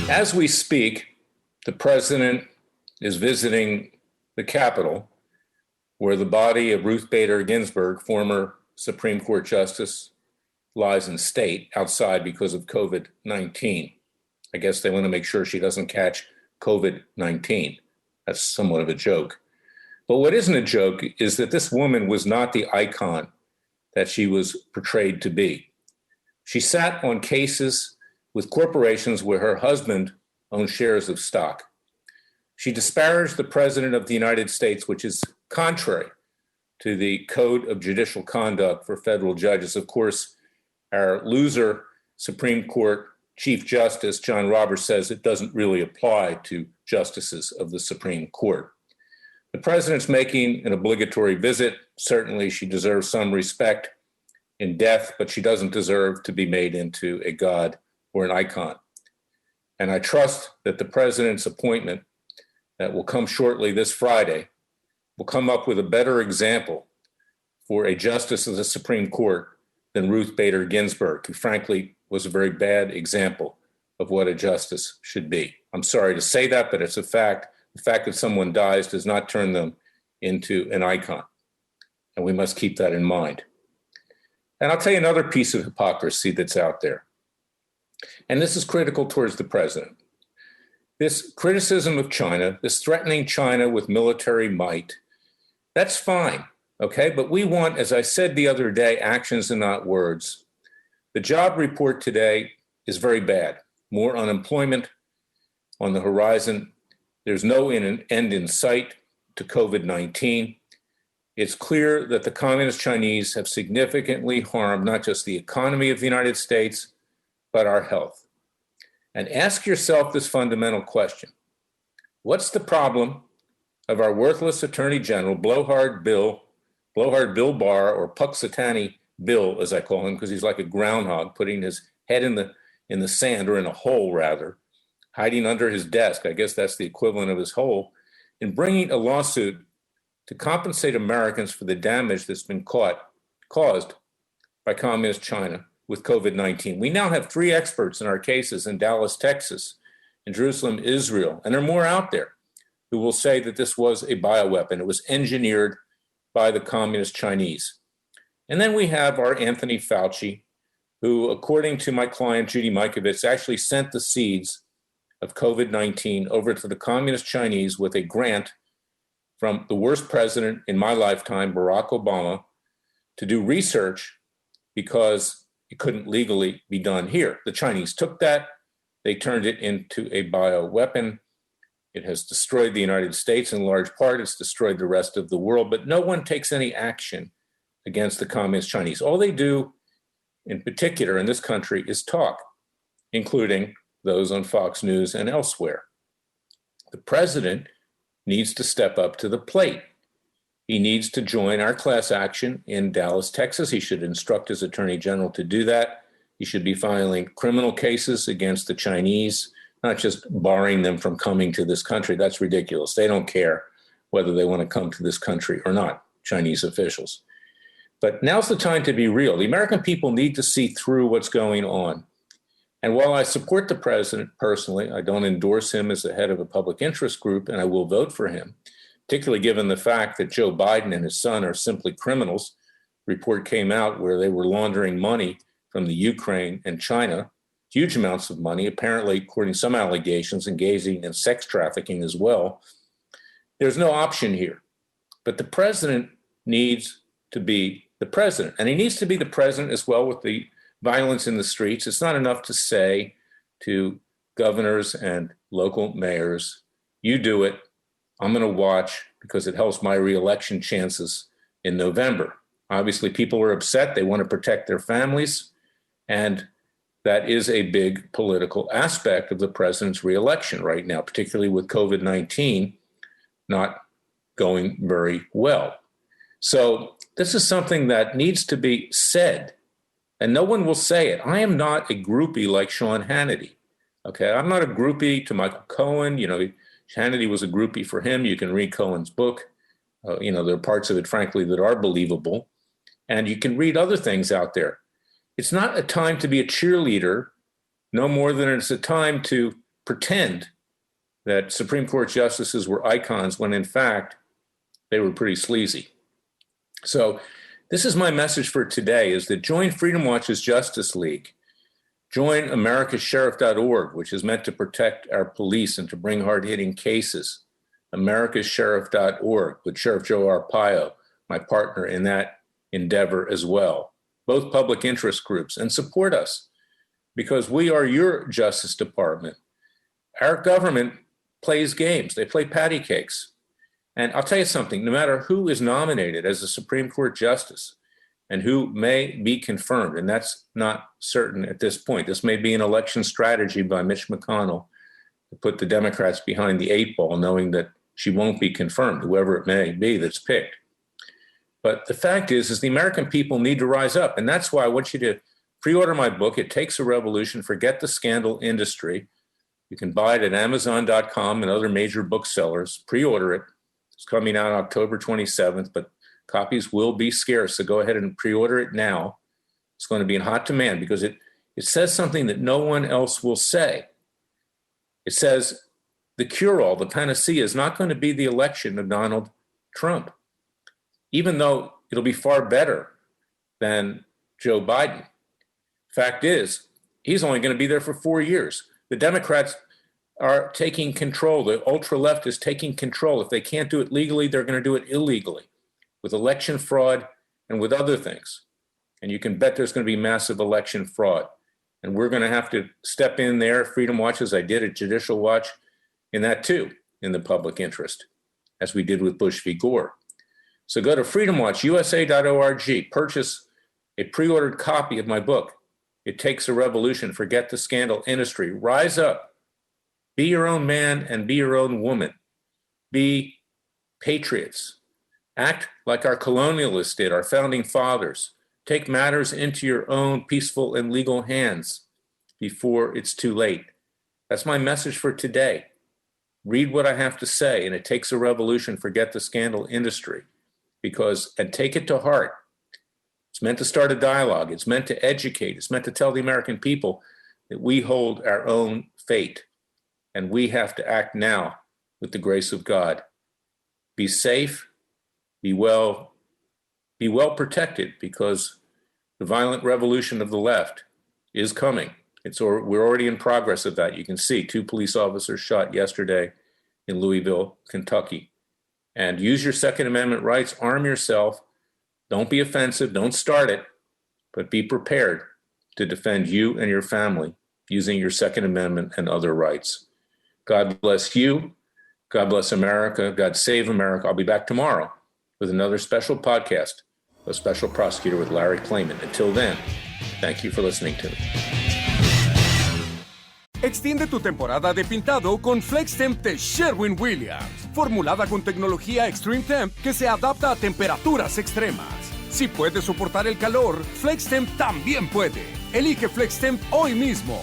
As we speak, the president is visiting the Capitol, where the body of Ruth Bader Ginsburg, former Supreme Court Justice, lies in state outside because of COVID-19. I guess they want to make sure she doesn't catch COVID-19. That's somewhat of a joke. But what isn't a joke is that this woman was not the icon that she was portrayed to be. She sat on cases with corporations where her husband owned shares of stock. She disparaged the President of the United States, which is contrary to the Code of Judicial Conduct for federal judges. Of course, our loser Supreme Court Chief Justice, John Roberts, says it doesn't really apply to justices of the Supreme Court. The president's making an obligatory visit. Certainly, she deserves some respect in death, but she doesn't deserve to be made into a god or an icon. And I trust that the president's appointment that will come shortly this Friday will come up with a better example for a justice of the Supreme Court than Ruth Bader Ginsburg, who frankly was a very bad example of what a justice should be. I'm sorry to say that, but it's a fact. The fact that someone dies does not turn them into an icon. And we must keep that in mind. And I'll tell you another piece of hypocrisy that's out there. And this is critical towards the president. This criticism of China, this threatening China with military might, that's fine, okay? But we want, as I said the other day, actions and not words. The job report today is very bad. More unemployment on the horizon. There's no end in sight to COVID-19. It's clear that the communist Chinese have significantly harmed not just the economy of the United States, but our health. And ask yourself this fundamental question. What's the problem of our worthless Attorney General, Blowhard Bill Barr, or Puxatani Bill, as I call him, because he's like a groundhog, putting his head in the sand, or in a hole rather, hiding under his desk, I guess that's the equivalent of his hole, in bringing a lawsuit to compensate Americans for the damage that's been caused by communist China with COVID-19. We now have 3 experts in our cases in Dallas, Texas, in Jerusalem, Israel, and there are more out there who will say that this was a bioweapon. It was engineered by the communist Chinese. And then we have our Anthony Fauci, who, according to my client, Judy Mikovits, actually sent the seeds of COVID-19 over to the communist Chinese with a grant from the worst president in my lifetime, Barack Obama, to do research because it couldn't legally be done here. The Chinese took that, they turned it into a bioweapon. It has destroyed the United States in large part, it's destroyed the rest of the world, but no one takes any action against the communist Chinese. All they do, in particular in this country, is talk, including those on Fox News and elsewhere. The president needs to step up to the plate. He needs to join our class action in Dallas, Texas. He should instruct his attorney general to do that. He should be filing criminal cases against the Chinese, not just barring them from coming to this country. That's ridiculous. They don't care whether they want to come to this country or not, Chinese officials. But now's the time to be real. The American people need to see through what's going on. And while I support the president personally, I don't endorse him as the head of a public interest group, and I will vote for him, particularly given the fact that Joe Biden and his son are simply criminals. Report came out where they were laundering money from the Ukraine and China, huge amounts of money, apparently, according to some allegations, engaging in sex trafficking as well. There's no option here. But the president needs to be the president. And he needs to be the president as well with the violence in the streets. It's not enough to say to governors and local mayors, you do it, I'm going to watch because it helps my reelection chances in November. Obviously, people are upset. They want to protect their families. And that is a big political aspect of the president's reelection right now, particularly with COVID-19 not going very well. So this is something that needs to be said, and no one will say it. I am not a groupie like Sean Hannity. Okay, I'm not a groupie to Michael Cohen. Hannity was a groupie for him. You can read Cohen's book. There are parts of it, frankly, that are believable. And you can read other things out there. It's not a time to be a cheerleader, no more than it's a time to pretend that Supreme Court justices were icons when in fact they were pretty sleazy. So this is my message for today, is that join Freedom Watch's Justice League. Join americassheriff.org, which is meant to protect our police and to bring hard-hitting cases. americassheriff.org with Sheriff Joe Arpaio, my partner in that endeavor as well. Both public interest groups, and support us because we are your Justice Department. Our government plays games. They play patty cakes. And I'll tell you something, no matter who is nominated as a Supreme Court justice and who may be confirmed, and that's not certain at this point. This may be an election strategy by Mitch McConnell to put the Democrats behind the eight ball, knowing that she won't be confirmed, whoever it may be that's picked. But the fact is the American people need to rise up. And that's why I want you to pre-order my book, It Takes a Revolution, Forget the Scandal Industry. You can buy it at Amazon.com and other major booksellers. Pre-order it. It's coming out October 27th, but copies will be scarce. So go ahead and pre-order it now. It's going to be in hot demand because it says something that no one else will say. It says the cure-all, the panacea, is not going to be the election of Donald Trump, even though it'll be far better than Joe Biden. Fact is, he's only going to be there for 4 years. The Democrats are taking control. The ultra-left is taking control. If they can't do it legally, they're going to do it illegally with election fraud and with other things. And you can bet there's going to be massive election fraud. And we're going to have to step in there, Freedom Watch, as I did at Judicial Watch, in that too, in the public interest, as we did with Bush v. Gore. So go to freedomwatchusa.org, purchase a pre-ordered copy of my book, It Takes a Revolution, Forget the Scandal Industry. Rise up. Be your own man and be your own woman. Be patriots. Act like our colonialists did, our founding fathers. Take matters into your own peaceful and legal hands before it's too late. That's my message for today. Read what I have to say, and it takes a revolution. Forget the scandal industry, and take it to heart. It's meant to start a dialogue. It's meant to educate. It's meant to tell the American people that we hold our own fate. And we have to act now with the grace of God. Be safe, be well protected, because the violent revolution of the left is coming. We're already in progress of that. You can see 2 police officers shot yesterday in Louisville, Kentucky. And use your Second Amendment rights, arm yourself. Don't be offensive, don't start it, but be prepared to defend you and your family using your Second Amendment and other rights. God bless you. God bless America. God save America. I'll be back tomorrow with another special podcast of Special Prosecutor with Larry Klayman. Until then, thank you for listening to me. Extiende tu temporada de pintado con FlexTemp de Sherwin-Williams. Formulada con tecnología Extreme Temp que se adapta a temperaturas extremas. Si puedes soportar el calor, FlexTemp también puede. Elige FlexTemp hoy mismo.